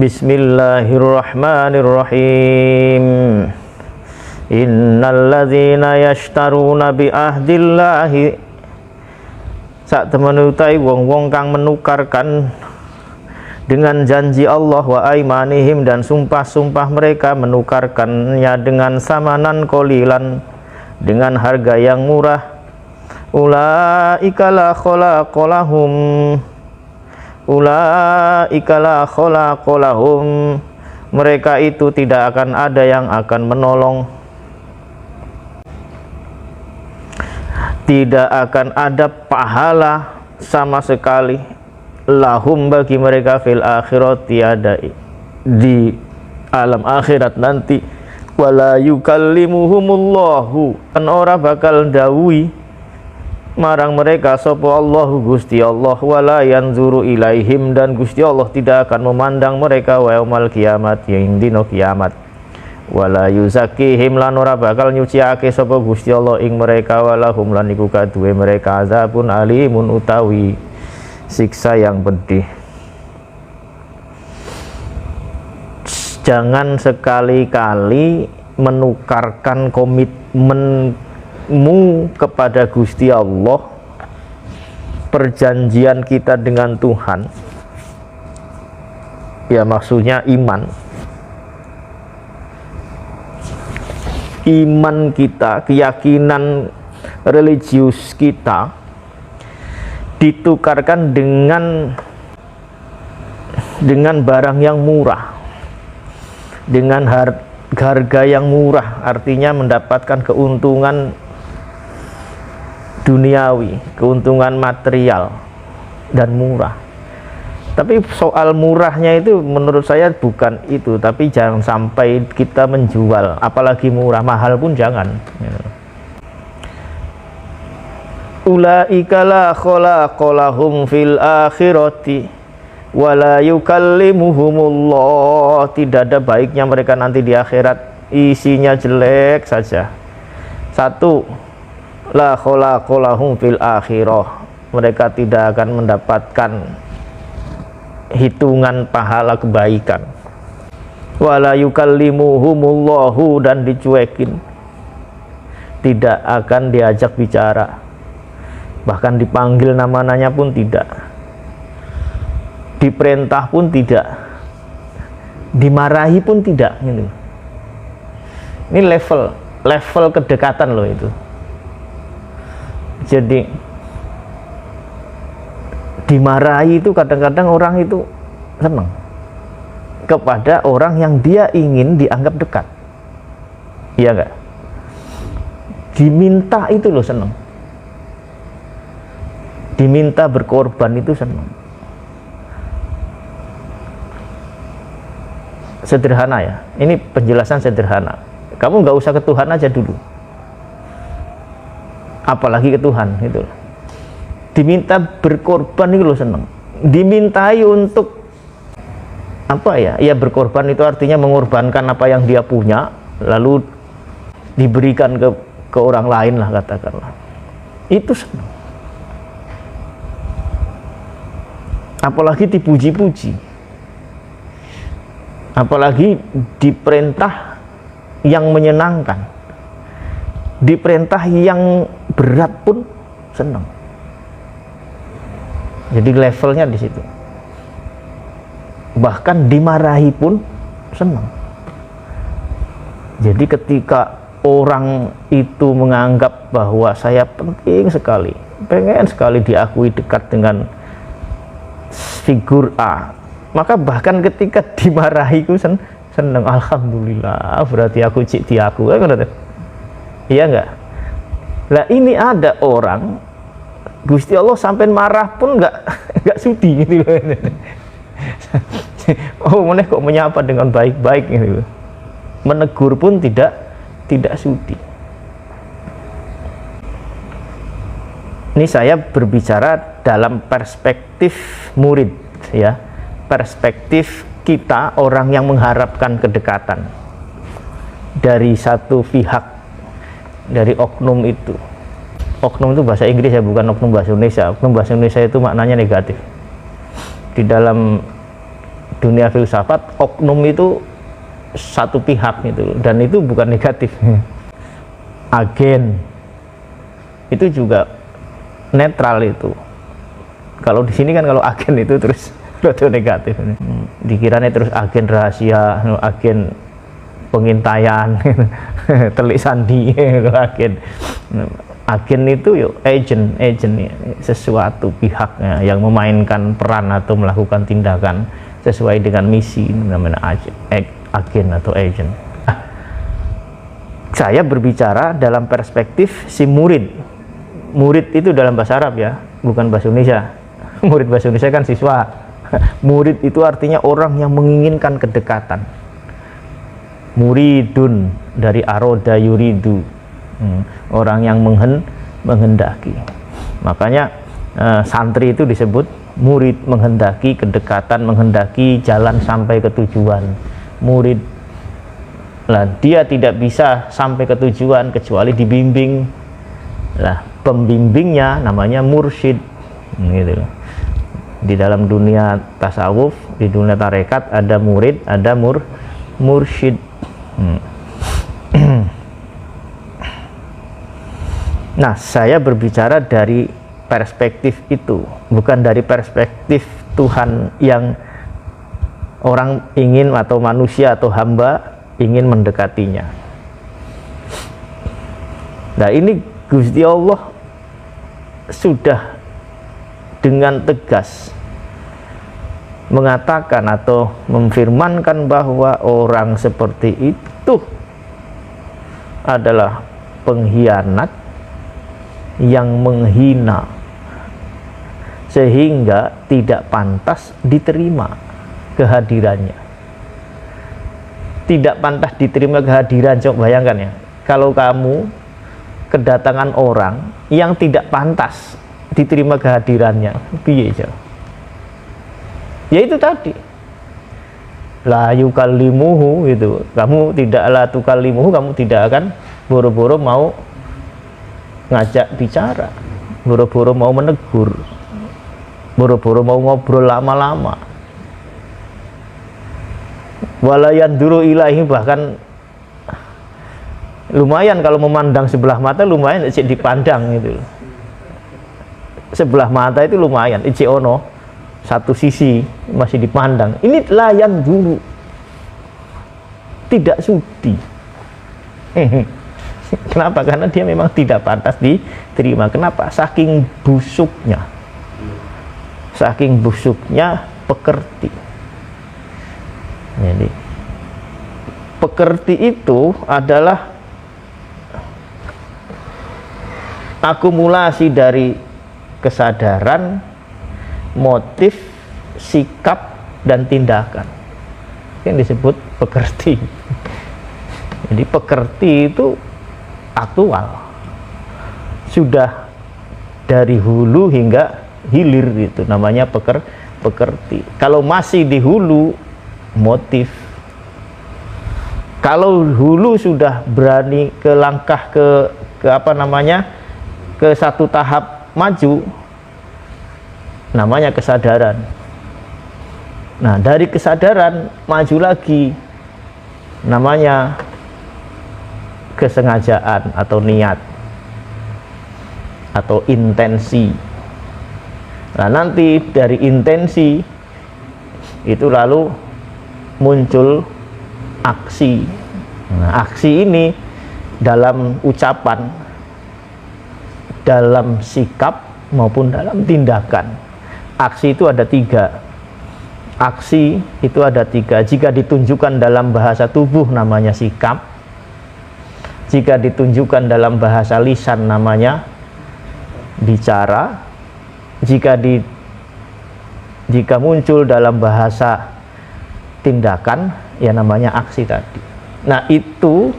Bismillahirrahmanirrahim. Innalladzina yashtaruna bi ahdillahi, sak temen utai wong-wong kang menukarkan dengan janji Allah, wa aimanihim, dan sumpah-sumpah mereka menukarkannya dengan samanan qalilan, dengan harga yang murah. Ulaika la khalaqalahum, ulaika la khalaqalahum, mereka itu tidak akan ada yang akan menolong, tidak akan ada pahala sama sekali, lahum, bagi mereka, fil akhirati, ada di alam akhirat nanti. Wala yukallimuhumullahu, kan ora bakal dawuhi marang mereka sapa Allahu, Gusti Allah, wala yanzuru ilaihim, dan Gusti Allah tidak akan memandang mereka wa yaumal kiamat, yang dino kiamat. Wala yuzakihim, lan ora bakal nyuciake sapa Gusti Allah ing mereka, walahum, lan iku kaduwe mereka azabun alimun, utawi siksa yang pedih. Jangan sekali-kali menukarkan komitmenmu kepada Gusti Allah, perjanjian kita dengan Tuhan, ya maksudnya iman kita, keyakinan religius kita, ditukarkan dengan barang yang murah, dengan harga yang murah, artinya mendapatkan keuntungan duniawi, keuntungan material dan murah. Tapi soal murahnya itu menurut saya bukan itu, tapi jangan sampai kita menjual, apalagi murah, mahal pun jangan. Ulaika la khalaqalahum fil akhirati wala yukallimuhumullah, tidak ada baiknya mereka nanti di akhirat, isinya jelek saja. Satu, la khalaqalahum fil akhirah, mereka tidak akan mendapatkan hitungan pahala kebaikan. Wala yukallimuhumullahu, dan dicuekin, tidak akan diajak bicara, bahkan dipanggil namanya pun tidak, diperintah pun tidak, dimarahi pun tidak, gitu. Ini level kedekatan loh itu. Jadi dimarahi itu kadang-kadang orang itu senang kepada orang yang dia ingin dianggap dekat, iya enggak? Diminta itu loh senang, diminta berkorban itu senang. Sederhana ya, ini penjelasan sederhana. Kamu nggak usah ke Tuhan aja dulu, apalagi ke Tuhan itu. Diminta berkorban itu loh senang. Dimintai untuk apa ya? Ya berkorban itu artinya mengorbankan apa yang dia punya, lalu diberikan ke orang lain lah, katakanlah. Itu senang. Apalagi dipuji-puji, apalagi diperintah yang menyenangkan, diperintah yang berat pun senang. Jadi levelnya di situ. Bahkan dimarahi pun senang. Jadi ketika orang itu menganggap bahwa saya penting sekali, pengen sekali diakui dekat dengan figur A, maka bahkan ketika dimarahi ku senang, alhamdulillah, berarti aku cik diaku, iya enggak? Lah ini ada orang Gusti Allah sampai marah pun enggak sudi gitu loh. Oh, mana kok menyapa dengan baik-baik gitu. Menegur pun tidak sudi. Ini saya berbicara dalam perspektif murid ya. Perspektif kita, orang yang mengharapkan kedekatan dari satu pihak, dari oknum itu. Oknum itu bahasa Inggris ya, bukan oknum bahasa Indonesia. Oknum bahasa Indonesia itu maknanya negatif. Di dalam dunia filsafat oknum itu satu pihak gitu, dan itu bukan negatif. Agen itu juga netral itu. Kalau di sini kan kalau agen itu terus negatif. Dikiranya terus agen rahasia, agen pengintaian, telik sandi, agen itu yuk agent ya, sesuatu pihaknya yang memainkan peran atau melakukan tindakan sesuai dengan misi, namanya agen atau agent. Saya berbicara dalam perspektif si murid itu dalam bahasa Arab ya, bukan bahasa Indonesia. Murid bahasa Indonesia kan siswa. Murid itu artinya orang yang menginginkan kedekatan. Muridun dari aroda yuridu, orang yang menghendaki. Makanya santri itu disebut murid, menghendaki kedekatan, menghendaki jalan sampai ke tujuan. Murid lah, dia tidak bisa sampai ke tujuan kecuali dibimbing. Lah, pembimbingnya namanya mursyid, gitu loh. Di dalam dunia tasawuf, di dunia tarekat ada murid, ada mursyid. Nah, saya berbicara dari perspektif itu, bukan dari perspektif Tuhan yang orang ingin, atau manusia atau hamba ingin mendekatinya. Nah, ini Gusti Allah sudah dengan tegas mengatakan atau memfirmankan bahwa orang seperti itu adalah pengkhianat yang menghina, sehingga tidak pantas diterima kehadirannya. Tidak pantas diterima kehadiran. Coba bayangkan ya, kalau kamu kedatangan orang yang tidak pantas diterima kehadirannya, piye aja? Ya itu tadi, la yukallimuhu, itu kamu tidaklah tukallimuhu, kamu tidak akan boro-boro mau ngajak bicara, boro-boro mau menegur, boro-boro mau ngobrol lama-lama. Walayan duru ilahi, bahkan lumayan kalau memandang sebelah mata, lumayan ijek dipandang gitu. Sebelah mata itu lumayan, ijek ono satu sisi masih dipandang. Ini layan dulu, tidak sudi. Kenapa? Karena dia memang tidak pantas diterima. Kenapa? Saking busuknya pekerti. Jadi pekerti itu adalah akumulasi dari kesadaran, motif, sikap, dan tindakan yang disebut pekerti. Jadi pekerti itu aktual, sudah dari hulu hingga hilir, itu namanya pekerti. Kalau masih di hulu, motif. Kalau hulu sudah berani ke langkah ke apa namanya, ke satu tahap maju, namanya kesadaran. Nah, dari kesadaran maju lagi, namanya kesengajaan atau niat atau intensi. Nah, nanti dari intensi itu lalu muncul aksi. Nah, aksi ini dalam ucapan, dalam sikap, maupun dalam tindakan. Aksi itu ada tiga. Aksi itu ada tiga. Jika ditunjukkan dalam bahasa tubuh namanya sikap. Jika ditunjukkan dalam bahasa lisan namanya bicara. Jika muncul dalam bahasa tindakan, ya namanya aksi tadi. Nah, itu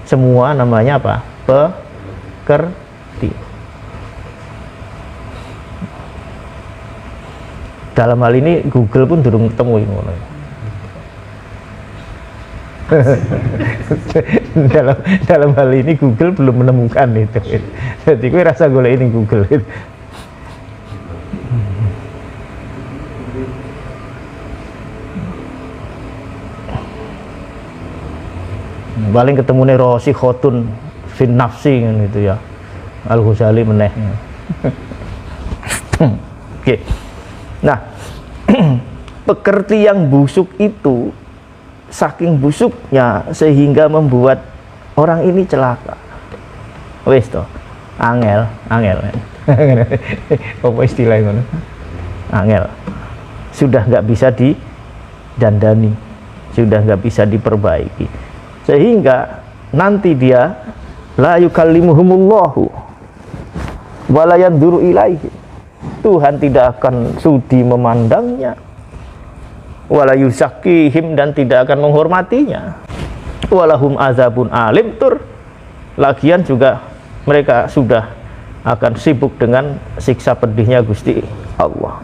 semua namanya apa? Pekerti. Dalam hal ini Google pun durung ketemu ini. dalam hal ini Google belum menemukan itu. Jadi gue rasa golek ini Google. paling ketemune rosi khotun fin nafsi kan gitu ya. Al Ghazali meneh. Oke. Nah, pekerti yang busuk itu saking busuknya sehingga membuat orang ini celaka. Wis to. Angel. Apa istilahnya ngono? Angel. Sudah nggak bisa didandani, sudah nggak bisa diperbaiki, sehingga nanti dia la yukallimuhumullahu wa la yanzuru ilaihi. Tuhan tidak akan sudi memandangnya, wala yuzakkihim, dan tidak akan menghormatinya, walahum azabun alim tur. Lagian juga mereka sudah akan sibuk dengan siksa pedihnya Gusti Allah.